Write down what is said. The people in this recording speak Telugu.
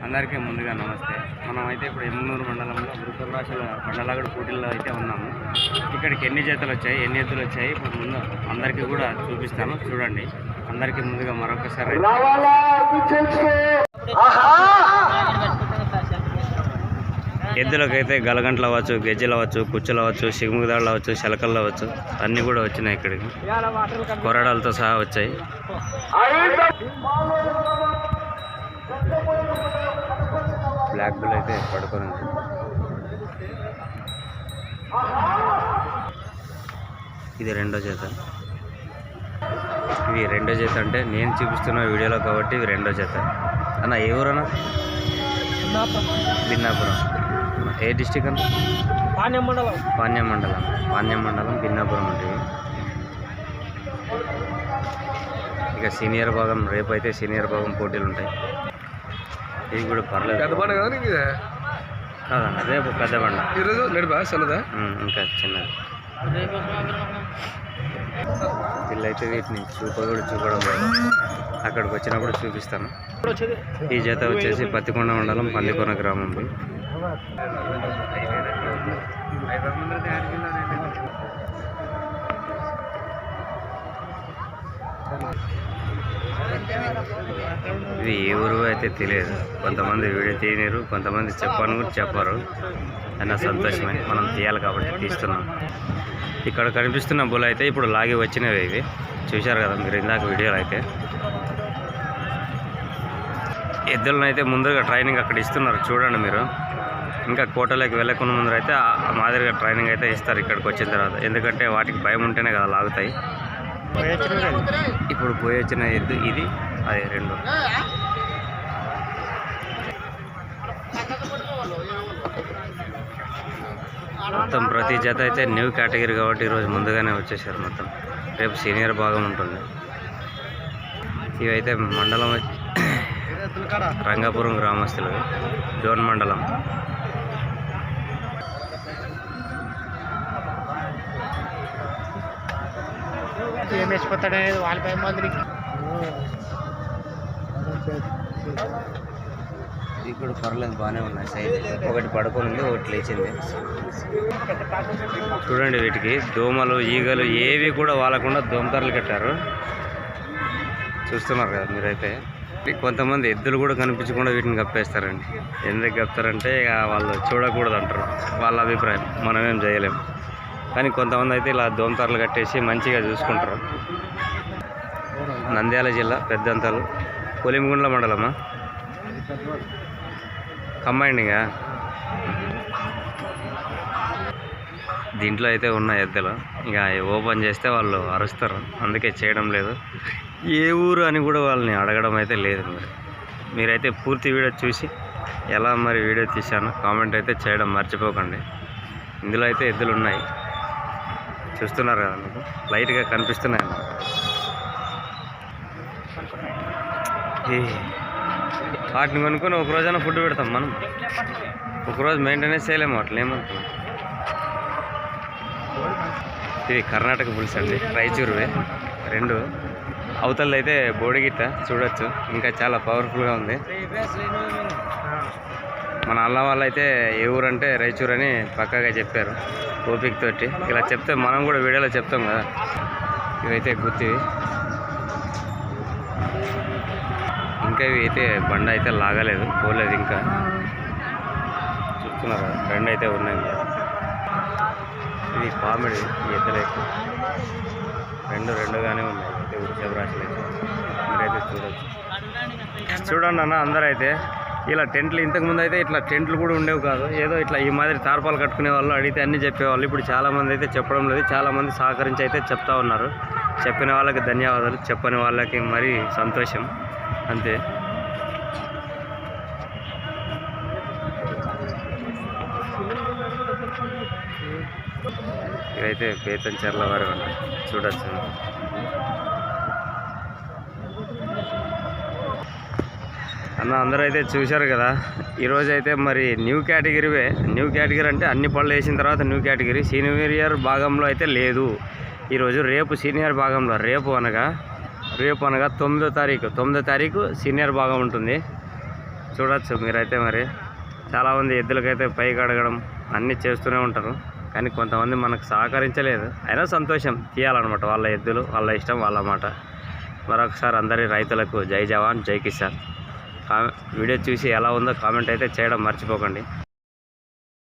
అందరికీ ముందుగా నమస్తే. మనమైతే ఇప్పుడు ఎమ్మునూరు మండలంలో వృషభరాశుల బండలాగడ పోటీల్లో అయితే ఉన్నాము. ఇక్కడికి ఎన్ని జతలు వచ్చాయి, ఎన్ని ఎత్తులు వచ్చాయి ఇప్పుడు ముందు అందరికీ కూడా చూపిస్తాను, చూడండి. అందరికీ ముందుగా మరొకసారి ఎద్దులకైతే గలగంటలు అవ్వచ్చు, గెజ్జలు అవ్వచ్చు, కుచ్చులు అవ్వచ్చు, సిగుముదాళ్ళు అవ్వచ్చు, శలకలు అవ్వచ్చు, అన్నీ కూడా వచ్చినాయి. ఇక్కడికి కొరడాలతో సహా వచ్చాయి. బ్లాక్ బుల్ అయితే పడుకొని ఇది రెండో జత. ఇవి రెండో జత అంటే నేను చూపిస్తున్న వీడియోలో కాబట్టి ఇవి రెండో జత. అన్న ఏ ఊరన్నా? బిన్నాపురం. ఏ డిస్టిక్ అన్న? పాణ్యం మండలం బిన్నాపురం ఉంటుంది. ఇక సీనియర్ భాగం రేపు అయితే సీనియర్ భాగం పోటీలు ఉంటాయి. ఇది కూడా పర్లేదు కాదన్న, రేపు పెద్ద బండ, ఇంకా చిన్నది. వీళ్ళైతే వీటిని చూపడం లేదు, అక్కడికి వచ్చినప్పుడు చూపిస్తాను. ఈ జత వచ్చేసి పత్తికొండ మండలం పల్లికొన గ్రామం. ఇది ఏ ఊరు అయితే తెలియదు. కొంతమంది వీడియో తీయలేరు, కొంతమంది చెప్పను కూడా చెప్పరు. అన్న సంతోషమే, మనం తీయాలి కాబట్టి తీస్తున్నాం. ఇక్కడ కనిపిస్తున్న బుల్ అయితే ఇప్పుడు లాగి వచ్చినవి. ఇవి చూశారు కదా మీరు ఇందాక వీడియోలో. అయితే ఎద్దులను అయితే ముందుగా ట్రైనింగ్ అక్కడ ఇస్తున్నారు, చూడండి మీరు. ఇంకా కోటలోకి వెళ్ళకుండా ముందర అయితే ఆ మాదిరిగా ట్రైనింగ్ అయితే ఇస్తారు ఇక్కడికి వచ్చిన తర్వాత. ఎందుకంటే వాటికి భయం ఉంటేనే కదా లాగుతాయి. ఇప్పుడు పోయి వచ్చిన ఎద్దు ఇది, అది రెండు. మొత్తం ప్రతి జత అయితే న్యూ కేటగిరీ కాబట్టి ఈరోజు ముందుగానే వచ్చేసారు. మొత్తం రేపు సీనియర్ భాగం ఉంటుంది. ఇవైతే మండలం రంగాపురం గ్రామస్తులు, డోన్ మండలం. ఏమేసిపోతాడనేది వాళ్ళపై మందికి. ఇక్కడ పర్లేదు, బాగానే ఉన్నాయి. సైజ్ ఒకటి పడుకొని ఉంది, ఒకటి లేచింది. చూడండి, వీటికి దోమలు ఈగలు ఏవి కూడా వాలకుండా దోమతరలు కట్టారు. చూస్తున్నారు కదా మీరైతే. కొంతమంది ఎద్దులు కూడా కనిపించకుండా వీటిని కప్పేస్తారండి. ఎందుకు కప్తారంటే ఇక వాళ్ళు చూడకూడదు అంటారు, వాళ్ళ అభిప్రాయం, మనమేం చేయలేము. కానీ కొంతమంది అయితే ఇలా దోమతరలు కట్టేసి మంచిగా చూసుకుంటారు. నంద్యాల జిల్లా పెద్దంతలు కొలిమిగుండ్ల మండలమా, కంబైండింగా. దీంట్లో అయితే ఉన్న ఎద్దులు ఇక ఓపెన్ చేస్తే వాళ్ళు అరుస్తారు, అందుకే చేయడం లేదు. ఏ ఊరు అని కూడా వాళ్ళని అడగడం అయితే లేదు. మీరైతే పూర్తి వీడియో చూసి ఎలా మరి వీడియో తీశాను కామెంట్ అయితే చేయడం మర్చిపోకండి. ఇందులో అయితే ఎద్దులు ఉన్నాయి, చూస్తున్నారు కదా మీకు, లైట్గా కనిపిస్తున్నాయి. వాటిని కొనుక్కొని ఒక రోజైనా ఫుడ్ పెడతాం మనం, ఒకరోజు మెయింటెనెన్స్ చేయలేము అట్లా ఏమంటున్నాం. ఇది కర్ణాటక పులుసు అండి, రాయచూరువే రెండు. అవతలది అయితే బోడిగిట్ట చూడొచ్చు, ఇంకా చాలా పవర్ఫుల్గా ఉంది. మన అల్ల వాళ్ళు అయితే ఏ ఊరు అంటే రాయచూరు అని పక్కాగా చెప్పారు ఓపిక తోటి. ఇలా చెప్తే మనం కూడా వీడియోలో చెప్తాం కదా. ఇవైతే గుర్తివి. ఇంకా ఇవి అయితే బండ అయితే లాగలేదు, పోలేదు ఇంకా. చూస్తున్నారు రెండు అయితే ఉన్నాయి. ఇది కామెడీ, ఈ ఎద్దులైతే రెండుగానే ఉన్నాయి. అయితే వృషభరాశులు అయితే మీరైతే చూడవచ్చు. చూడండి అన్న, అందరూ అయితే ఇలా టెంట్లు, ఇంతకుముందు అయితే ఇట్లా టెంట్లు కూడా ఉండేవి కాదు. ఏదో ఇట్లా ఈ మాదిరి తార్పాలు కట్టుకునే వాళ్ళు, అడిగితే అన్నీ చెప్పేవాళ్ళు. ఇప్పుడు చాలామంది అయితే చెప్పడం లేదు, చాలామంది సహకరించి అయితే చెప్తా ఉన్నారు. చెప్పిన వాళ్ళకి ధన్యవాదాలు, చెప్పని వాళ్ళకి మరీ సంతోషం, అంతే. ఇవైతే పేతంచెర్ల వారు చూడొచ్చు. అన్న అందరూ అయితే చూశారు కదా. ఈరోజు అయితే మరి న్యూ కేటగిరీవే. న్యూ కేటగిరీ అంటే అన్ని పళ్ళు వేసిన తర్వాత న్యూ కేటగిరీ. సీనియర్ భాగంలో అయితే లేదు ఈరోజు. రేపు సీనియర్ భాగంలో, రేపు అనగా 9వ తారీఖు సీనియర్ భాగం ఉంటుంది. చూడొచ్చు మీరైతే మరి చాలామంది ఎద్దులకైతే పైకి అడగడం అన్నీ చేస్తూనే ఉంటారు, కానీ కొంతమంది మనకు సహకరించలేదు. అయినా సంతోషం, తీయాలన్నమాట. వాళ్ళ ఎద్దులు, వాళ్ళ ఇష్టం, వాళ్ళ మాట. మరొకసారి అందరి రైతులకు జై జవాన్ జై కిసాన్. వీడియో చూసి ఎలా ఉందో కామెంట్ అయితే చేయడం మర్చిపోకండి.